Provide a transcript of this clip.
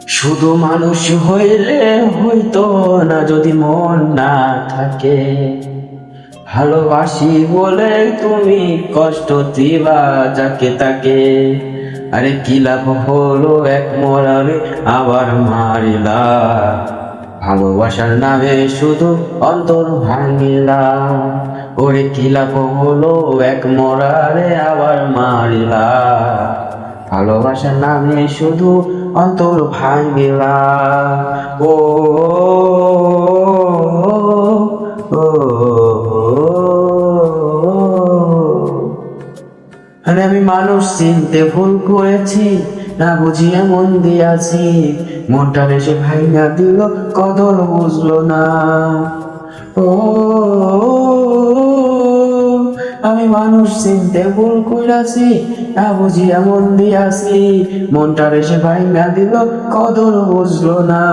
শুধু মানুষ হইলে হইতো না যদি মন না থাকে। ভালোবাসি বলে তুমি কষ্ট দিবা যাকে তাকে। আরে কি লাভ হলো এক মরারে আবার মারিলা। ভালোবাসার নামে শুধু অন্তর ভাঙিলা। ওরে কি লাভ হলো এক মরারে আবার মারিলা। ভালোবাসার নামে শুধু অন্তর ভাঙিলা। ও ও আরে আমি মানুষ চিনতে ভুল করেছি, না বুঝিয়ে মন দিয়াছি। মনটা বেশি ভাঙা দিল, কদর বুঝলো না। ও আমি মানুষ চিনতে ভুল করেছি, না বুঝিয়ে মন দিয়াছি। মনটা বেশি ভাঙা দিল, কদর বুঝলো না।